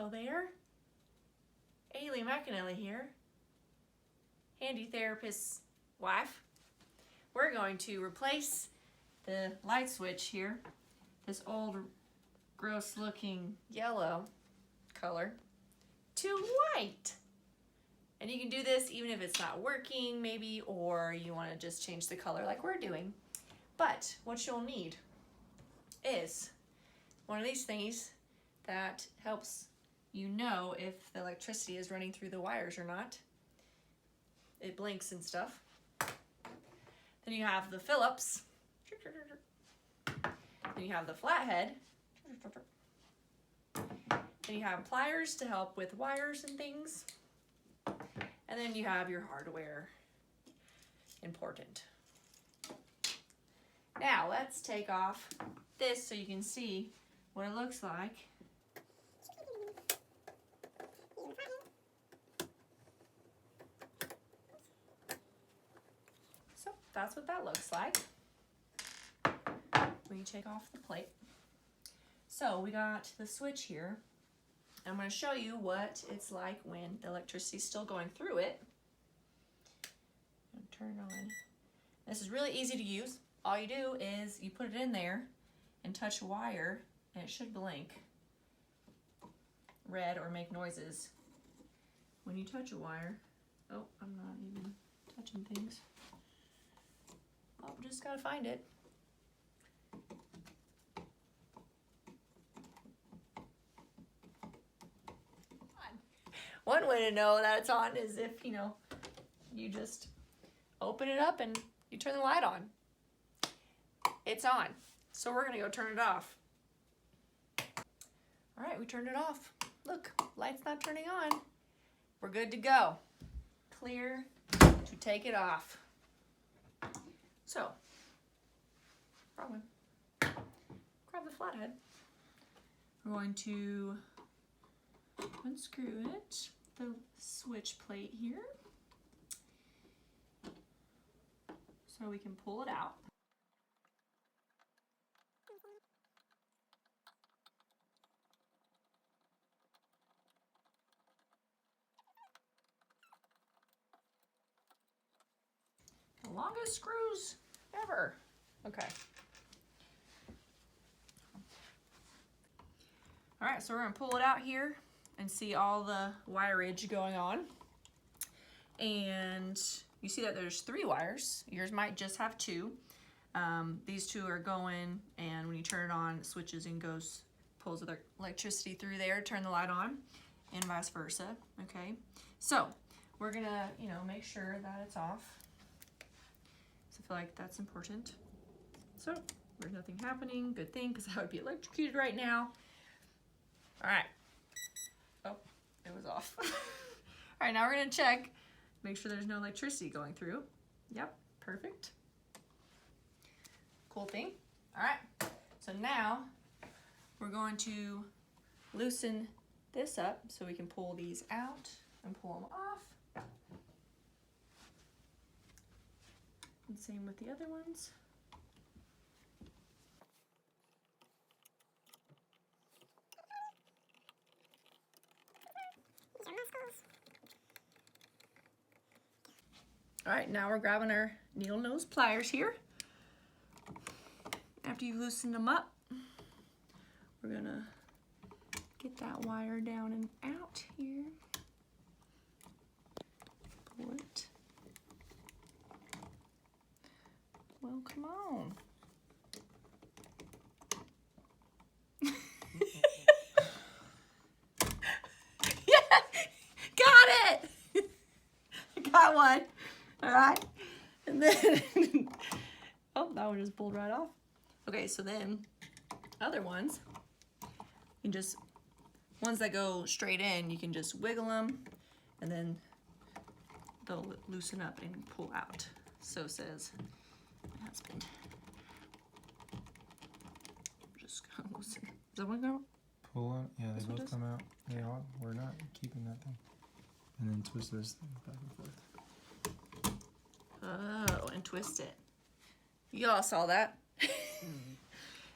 Hello there. Ailey McAnally here, handy therapist's wife. We're going to replace the light switch here, this old gross looking yellow color, to white. And you can do this even if it's not working maybe, or you want to just change the color like we're doing. But what you'll need is one of these thingies that helps you know if the electricity is running through the wires or not. It blinks and stuff. Then you have the Phillips. Then you have the flathead. Then you have pliers to help with wires and things. And then you have your hardware. Important. Now let's take off this so you can see what it looks like. So that's what that looks like when you take off the plate. So we got the switch here. I'm going to show you what it's like when the electricity is still going through it. Turn it on. This is really easy to use. All you do is you put it in there and touch a wire, and it should blink red or make noises when you touch a wire. Oh, I'm not even touching things. Oh, just gotta find it. One way to know that it's on is if, you just open it up and you turn the light on. It's on. So we're gonna go turn it off. All right, we turned it off. Look, light's not turning on. We're good to go. Clear to take it off. So, wrong one. Grab the flathead. We're going to unscrew it, the switch plate here, so we can pull it out. The longest screws ever. Okay. All right, so we're gonna pull it out here and see all the wireage going on. And you see that there's 3 wires. Yours might just have 2. These 2 are going, and when you turn it on, it switches and pulls the electricity through there, turn the light on, and vice versa, okay? So we're gonna, make sure that it's off. So I feel like that's important. So there's nothing happening, good thing, because I would be electrocuted right now. All right. Oh, it was off. All right, now we're gonna check, make sure there's no electricity going through. Yep, perfect. Cool thing. All right, so now we're going to loosen this up so we can pull these out and pull them off. And same with the other ones. All right, now we're grabbing our needle nose pliers here. After you've loosened them up, we're gonna get that wire down and out here. Pull it. Well, come on. Yeah, got it. Got one. All right, and then, oh, that one just pulled right off. Okay, so then other ones, you can just, ones that go straight in, you can just wiggle them, and then they'll loosen up and pull out. So says my husband. Just gonna loosen. Does that one go? Pull out. Yeah, they both come out. They all. We're not keeping that thing. And then twist those things back and forth. Oh, and twist it. You all saw that.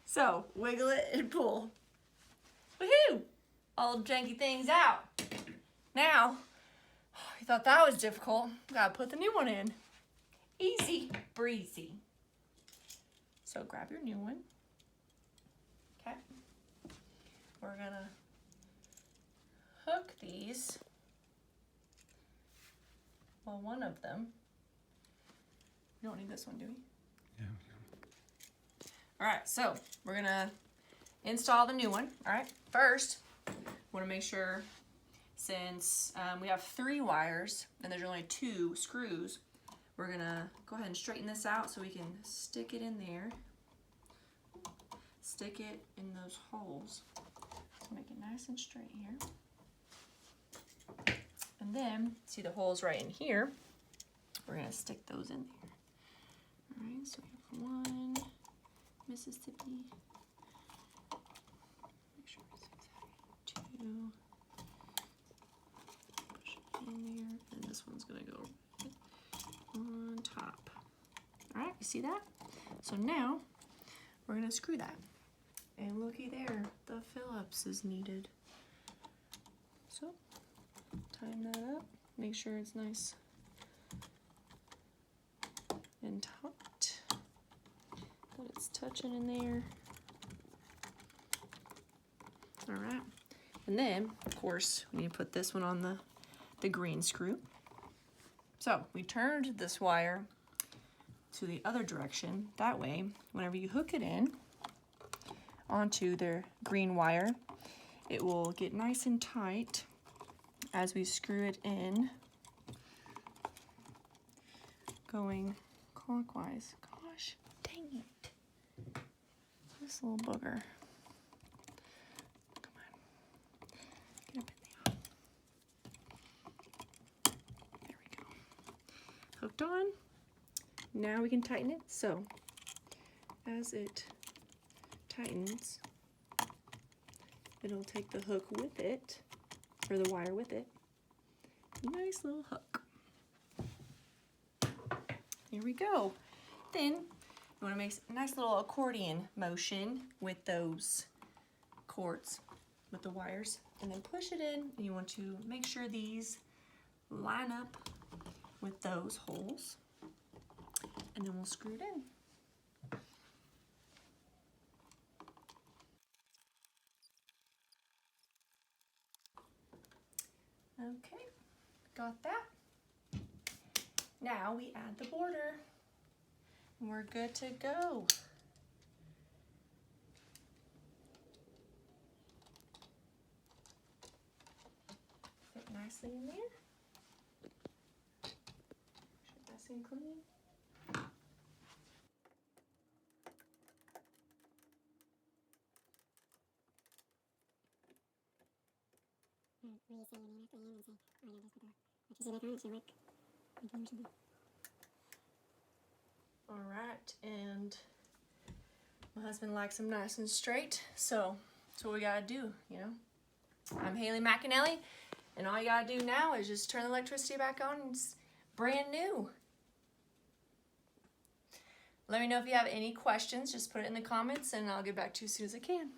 So, wiggle it and pull. Woohoo! all janky things out. Now, you thought that was difficult. Gotta put the new one in. Easy breezy. So grab your new one. Okay. We're gonna hook these. Well, one of them. We don't need this one, do we? Yeah. All right, so we're gonna install the new one. All right, first, want to make sure, since we have 3 wires and there's only 2 screws, we're gonna go ahead and straighten this out so we can stick it in there. Stick it in those holes. So make it nice and straight here. And then, see the holes right in here? We're gonna stick those in there. All right, so we have 1 Mississippi. Make sure it's exactly 2. Push it in there, and this one's gonna go on top. All right, you see that? So now we're gonna screw that. And looky there, the Phillips is needed. So tighten that up, make sure it's nice and taut, that it's touching in there. All right, and then of course we need to put this one on the green screw. So we turned this wire to the other direction. That way, whenever you hook it in onto the green wire, it will get nice and tight as we screw it in, going clockwise. Gosh, dang it. This little booger. Come on. Get up in there. There we go. Hooked on. Now we can tighten it. So, as it tightens, it'll take the hook with it, or the wire with it. Nice little hook. Here we go. Then you want to make a nice little accordion motion with those cords, with the wires, and then push it in, and you want to make sure these line up with those holes, and then we'll screw it in. Okay, got that. Now we add the border, and we're good to go. Fit nicely in there. Nice and clean. Where you say your name after you and say, I know this with her. If you see that time, it should work. I think it should be. All right, and my husband likes them nice and straight, so that's what we gotta do, you know. I'm Haley McAnally, and all you gotta do now is just turn the electricity back on, and it's brand new. Let me know if you have any questions, just put it in the comments, and I'll get back to you as soon as I can.